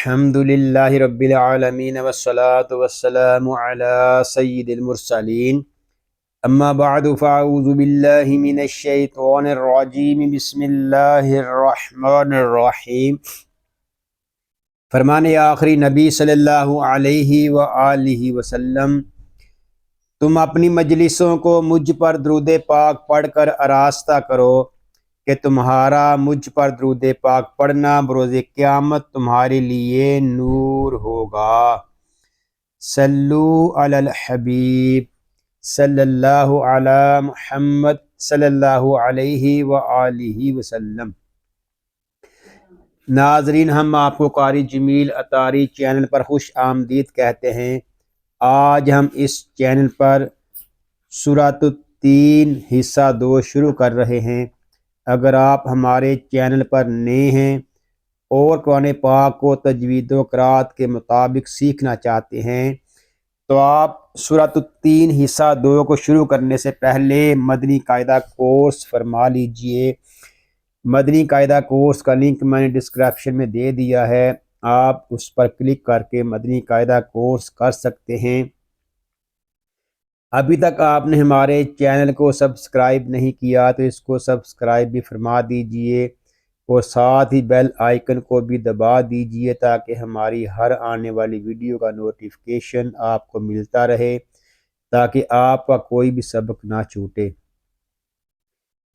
الحمد للہ رب العالمین والصلاة والسلام علی سید المرسلین اما بعد فاعوذ باللہ من الشیطان الرجیم بسم اللہ الرحمن الرحیم۔ فرمان آخری نبی صلی اللہ علیہ وآلہ وسلم، تم اپنی مجلسوں کو مجھ پر درود پاک پڑھ کر آراستہ کرو کہ تمہارا مجھ پر درود پاک پڑھنا بروز قیامت تمہارے لیے نور ہوگا۔ صلو علی الحبیب صلی اللہ علی محمد صلی اللہ علیہ وآلہ وسلم۔ ناظرین، ہم آپ کو قاری جمیل اطاری چینل پر خوش آمدید کہتے ہیں۔ آج ہم اس چینل پر سورۃ التین حصہ 2 شروع کر رہے ہیں۔ اگر آپ ہمارے چینل پر نئے ہیں اور قرآن پاک کو تجوید و قرات کے مطابق سیکھنا چاہتے ہیں تو آپ سورۃ التین حصہ 2 کو شروع کرنے سے پہلے مدنی قاعدہ کورس فرما لیجئے۔ مدنی قاعدہ کورس کا لنک میں نے ڈسکرپشن میں دے دیا ہے، آپ اس پر کلک کر کے مدنی قاعدہ کورس کر سکتے ہیں۔ ابھی تک آپ نے ہمارے چینل کو سبسکرائب نہیں کیا تو اس کو سبسکرائب بھی فرما دیجئے اور ساتھ ہی بیل آئیکن کو بھی دبا دیجئے تاکہ ہماری ہر آنے والی ویڈیو کا نوٹیفیکیشن آپ کو ملتا رہے، تاکہ آپ کا کوئی بھی سبق نہ چھوٹے۔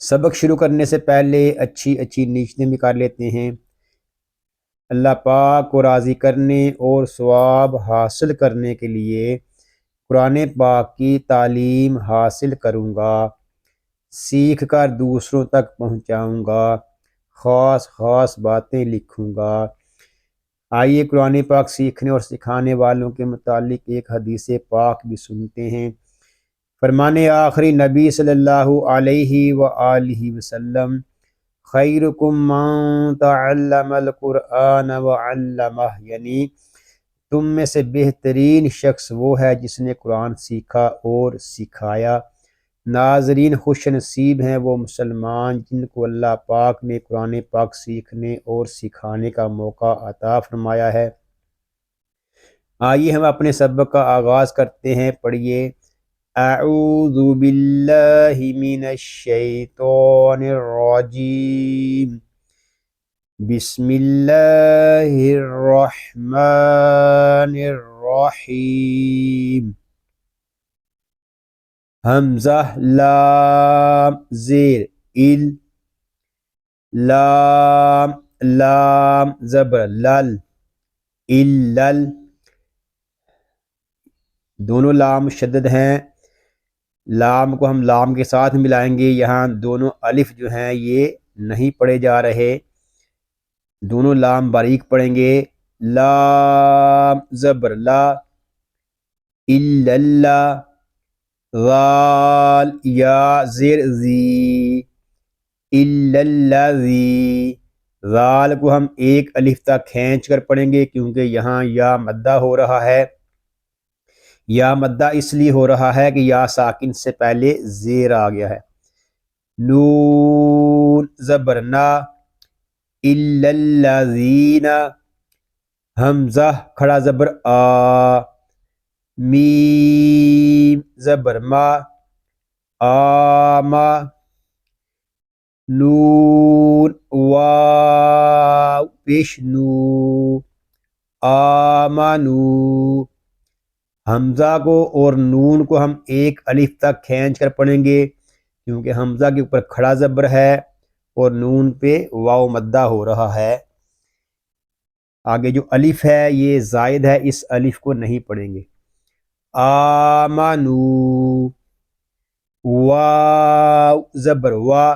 سبق شروع کرنے سے پہلے اچھی نیتیں بھی کر لیتے ہیں۔ اللہ پاک کو راضی کرنے اور ثواب حاصل کرنے کے لیے قرآن پاک کی تعلیم حاصل کروں گا، سیکھ کر دوسروں تک پہنچاؤں گا، خاص باتیں لکھوں گا۔ آئیے قرآن پاک سیکھنے اور سکھانے والوں کے متعلق ایک حدیث پاک بھی سنتے ہیں۔ فرمان آخری نبی صلی اللہ علیہ وآلہ وسلم، خیرکم من تعلم القرآن وعلمہ، یعنی تم میں سے بہترین شخص وہ ہے جس نے قرآن سیکھا اور سکھایا۔ ناظرین، خوش نصیب ہیں وہ مسلمان جن کو اللہ پاک نے قرآن پاک سیکھنے اور سکھانے کا موقع عطا فرمایا ہے۔ آئیے ہم اپنے سبق کا آغاز کرتے ہیں۔ پڑھیے، اعوذ باللہ من الشیطان الرجیم، بسم اللہ الرحمن الرحیم۔ حمزہ لام زیر ال، لام زبر لل، الل، دونوں لام شدد ہیں۔ لام کو ہم لام کے ساتھ ملائیں گے، یہاں دونوں الف جو ہیں یہ نہیں پڑھے جا رہے، دونوں لام باریک پڑھیں گے۔ لام زبر لا، اللہ، غال یا زیر زی، الذی، غال کو ہم ایک الف تک کھینچ کر پڑھیں گے کیونکہ یہاں یا مدہ ہو رہا ہے۔ یا مدہ اس لیے ہو رہا ہے کہ یا ساکن سے پہلے زیر آ گیا ہے۔ نون زبر نا، الذین، حمزہ کھڑا زبر آ، میم زبر ما، آما، نون واو پیش نو، آمنو۔ حمزہ کو اور نون کو ہم ایک الف تک کھینچ کر پڑھیں گے کیونکہ حمزہ کے اوپر کھڑا زبر ہے اور نون پہ واو مدہ ہو رہا ہے۔ آگے جو الف ہے یہ زائد ہے، اس الف کو نہیں پڑھیں گے۔ آمنو، واو زبر وا،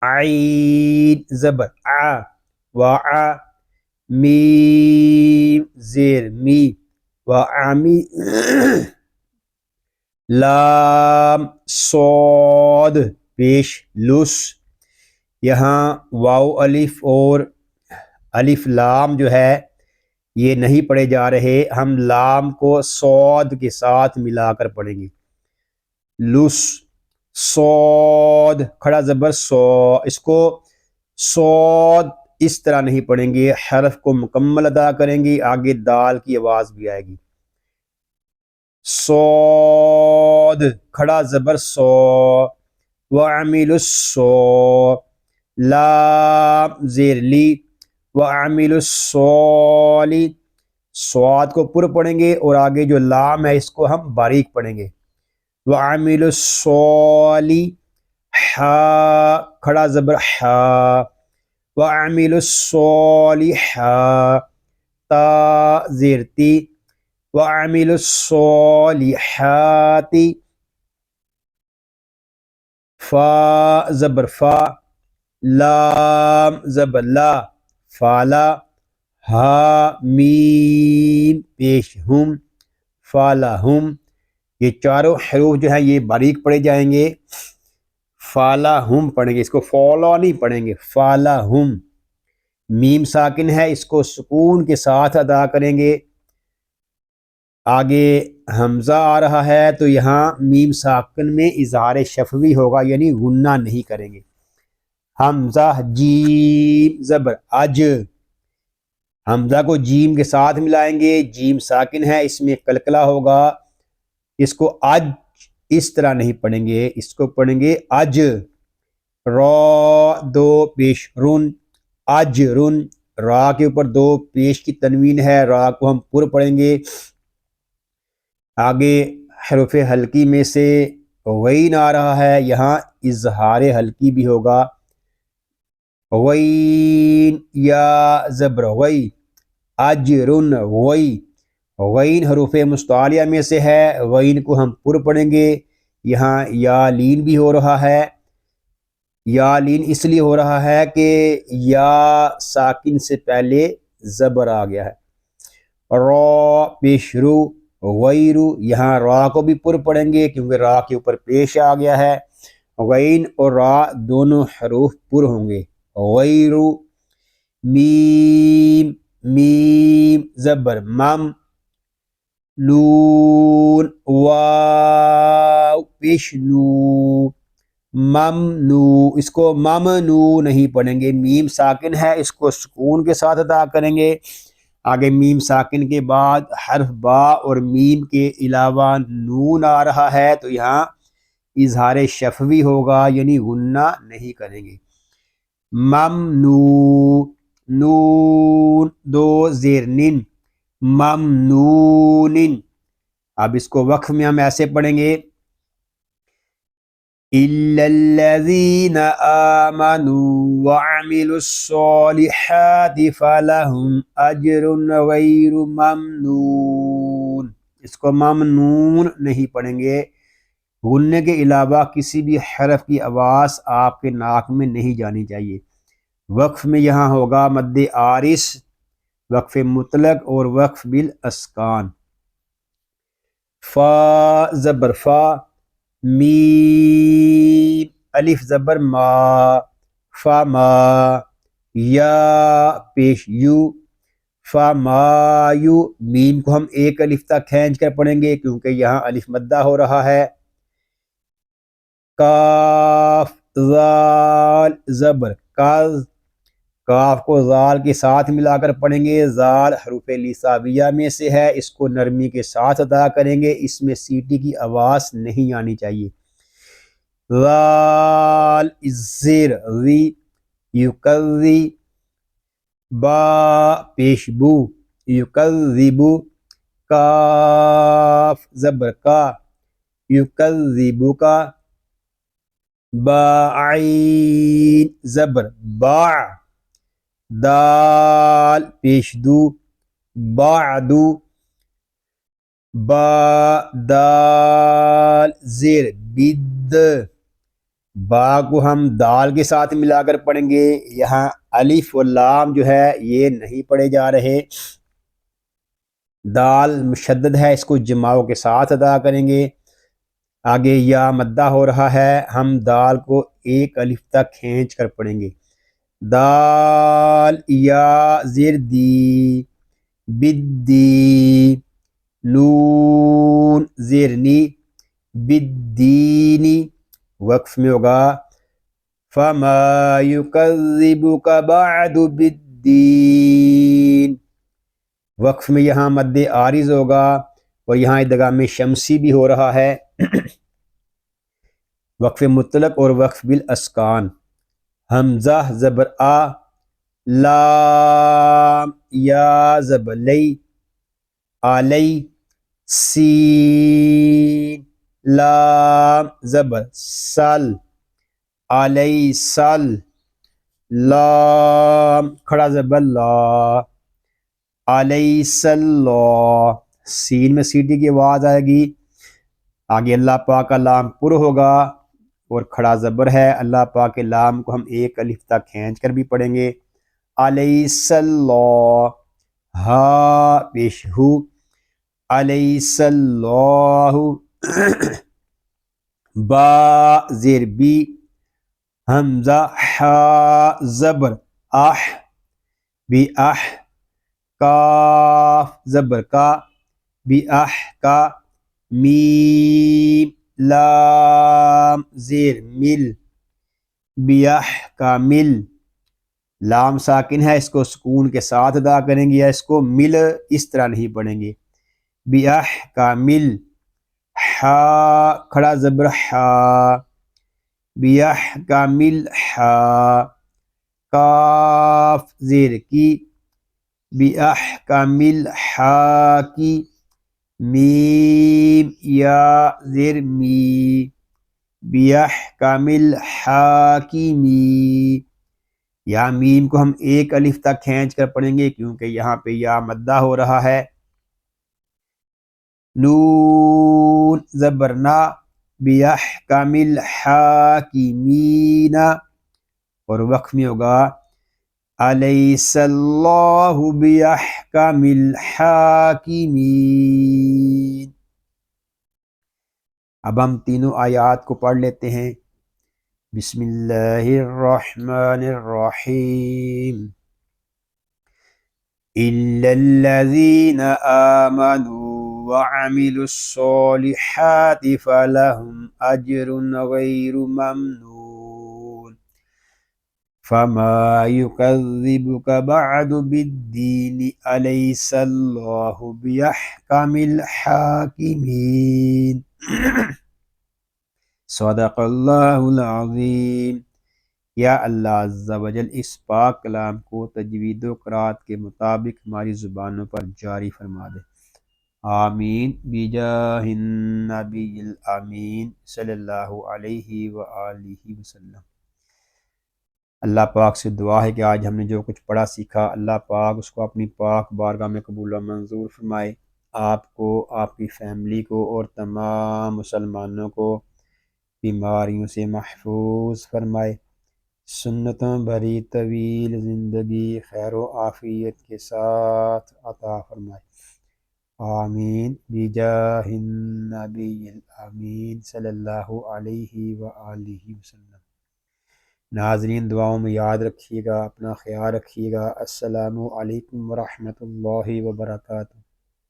عین زبر آ، وآ، میم زیر می، وعمی، لام صاد پیش لس، یہاں واو الف اور الف لام جو ہے یہ نہیں پڑھے جا رہے، ہم لام کو صاد کے ساتھ ملا کر پڑھیں گے۔ لس، صاد کھڑا زبر سو، اس کو صاد اس طرح نہیں پڑھیں گے، حرف کو مکمل ادا کریں گے، آگے دال کی آواز بھی آئے گی۔ صاد کھڑا زبر سو، وعمل السو، لام زیر لی، وعمل الصالی، سواد کو پر پڑھیں گے اور آگے جو لام ہے اس کو ہم باریک پڑھیں گے۔ وعمل الصالی، حا کھڑا زبر حا، وعمل الصالحات، تا زیر تی، وعمل الصالحات، فا زبر فا، لام زبر لا، فالا، ہا میم پیش ہم، فالہم، یہ چاروں حروف جو ہیں یہ باریک پڑھے جائیں گے۔ فالہم پڑھیں گے، اس کو فولا نہیں پڑھیں گے، فالہم۔ میم ساکن ہے، اس کو سکون کے ساتھ ادا کریں گے۔ آگے حمزہ آ رہا ہے تو یہاں میم ساکن میں اظہار شفوی ہوگا، یعنی غنہ نہیں کریں گے۔ حمزہ جیم زبر اج، حمزہ کو جیم کے ساتھ ملائیں گے، جیم ساکن ہے اس میں قلقلہ ہوگا، اس کو اج اس طرح نہیں پڑھیں گے، اس کو پڑھیں گے اج۔ را دو پیش رن، اج رن، را کے اوپر دو پیش کی تنوین ہے، را کو ہم پر پڑھیں گے۔ آگے حروف حلقی میں سے غین آ رہا ہے، یہاں اظہار حلقی بھی ہوگا۔ غین یا زبر غی، اجرن غی، غین حروف مستعلیہ میں سے ہے، غین کو ہم پر پڑھیں گے۔ یہاں یا لین بھی ہو رہا ہے، یا لین اس لیے ہو رہا ہے کہ یا ساکن سے پہلے زبر آ گیا ہے۔ را پیش رو، غیرو، یہاں را کو بھی پر پڑھیں گے کیونکہ را کے اوپر پیش آ گیا ہے۔ غین اور را دونوں حروف پر ہوں گے۔ غیرو، میم، میم زبر مم، نون، واو پیش نو، ممنو، اس کو ممنو نہیں پڑھیں گے، میم ساکن ہے اس کو سکون کے ساتھ ادا کریں گے۔ آگے میم ساکن کے بعد حرف با اور میم کے علاوہ نون آ رہا ہے تو یہاں اظہار شفوی ہوگا، یعنی غنہ نہیں کریں گے۔ ممنو، نون دو زیر نن، ممنون۔ اب اس کو وقف میں ہم ایسے پڑھیں گے، إِلَّا الَّذِينَ آمَنُوا وَعَمِلُوا الصَّالِحَاتِ فَلَهُمْ أَجْرٌ غَيْرُ مَمْنُونٍ، اس کو ممنون نہیں پڑھیں گے، غنے کے علاوہ کسی بھی حرف کی آواز آپ کے ناک میں نہیں جانی چاہیے۔ وقف میں یہاں ہوگا مد عارض، وقف مطلق اور وقف بالاسکان۔ فا زبر فا، میم الف زبر ما، فما، یا پیش یو، فما یو، میم کو ہم ایک الف تک کھینچ کر پڑھیں گے کیونکہ یہاں الف مدہ ہو رہا ہے۔ کاف زال زبر کاز، کاف کو زال کے ساتھ ملا کر پڑھیں گے، زال حروف لسانیہ میں سے ہے، اس کو نرمی کے ساتھ ادا کریں گے، اس میں سیٹی کی آواز نہیں آنی چاہیے۔ زال زیر ذی، یکذی، با پیش بو، یکذبو، کاف زبر کا، یکذبو کا، با عین زبر با، دال پیش دو، بعدو، با دال زیر بد، با کو ہم دال کے ساتھ ملا کر پڑھیں گے، یہاں الف و لام جو ہے یہ نہیں پڑھے جا رہے، دال مشدد ہے اس کو جماؤ کے ساتھ ادا کریں گے۔ آگے یا مدہ ہو رہا ہے، ہم دال کو ایک الف تک کھینچ کر پڑھیں گے۔ دال یا زیر دی، بدی، نون زیر نی، بدینی، وقف میں ہوگا فما یکذبک بعد بالدین، وقف میں یہاں مد عارض ہوگا اور یہاں ادغام شمسی بھی ہو رہا ہے، وقف مطلق اور وقف بالاسکان۔ حمزہ زبر آ، لام یا زبر لی، علی، سین لام زبر سل، علی سل، لام کھڑا زبر لا، علی سلام، سین میں سیٹی کی آواز آئے گی، آگے اللہ پاک کا لام پر ہوگا اور کھڑا زبر ہے، اللہ پاک کے لام کو ہم ایک الف تک کھینچ کر بھی پڑھیں گے، علیہ السلام، ہا پیش ہو، علیہ السلام، با زیر بی، حمزہ حا زبر اح، بی اح، کاف زبر کا، بی اح کا، میم لام زیر مل، بیاح کا مل، لام ساکن ہے، اس کو سکون کے ساتھ ادا کریں گے یا اس کو مل اس طرح نہیں پڑھیں گے، بیاح کا مل، حا کھڑا زبر حا، بیاح کا مل حا، کاف زیر کی، بیاح کا مل حا کی، میم یا زیر می، بیحکمل حاکمی، یا میم کو ہم ایک الف تک کھینچ کر پڑھیں گے کیونکہ یہاں پہ یا مدہ ہو رہا ہے، نون زبرنا، بیحکمل حاکمین، اور وقف میں ہوگا الیس اللہ بیحکم الحاکمین۔ اب ہم تینوں آیات کو پڑھ لیتے ہیں۔ بسم اللہ الرحمن الرحیم، الا الذین آمنوا وعملوا الصالحات فلهم اجر غیر ممنون، فما یکذبک بعد بالدین الیس اللہ بیحکم الحاکمین۔ صدق اللہ العظیم۔ یا اللہ عز و جل اس پاک کلام کو تجوید و قرات کے مطابق ہماری زبانوں پر جاری فرما دے، آمین، بجاہ النبی الامین صلی اللہ علیہ وآلہ وسلم۔ اللہ پاک سے دعا ہے کہ آج ہم نے جو کچھ پڑھا سیکھا، اللہ پاک اس کو اپنی پاک بارگاہ میں قبول و منظور فرمائے، آپ کو، آپ کی فیملی کو اور تمام مسلمانوں کو بیماریوں سے محفوظ فرمائے، سنتوں بھری طویل زندگی خیر و عافیت کے ساتھ عطا فرمائے، آمین، بجاہ النبی الامین صلی اللہ علیہ وآلہ وسلم۔ ناظرین دعاؤں میں یاد رکھیے گا، اپنا خیال رکھیے گا۔ السلام علیکم ورحمۃ اللہ وبرکاتہ۔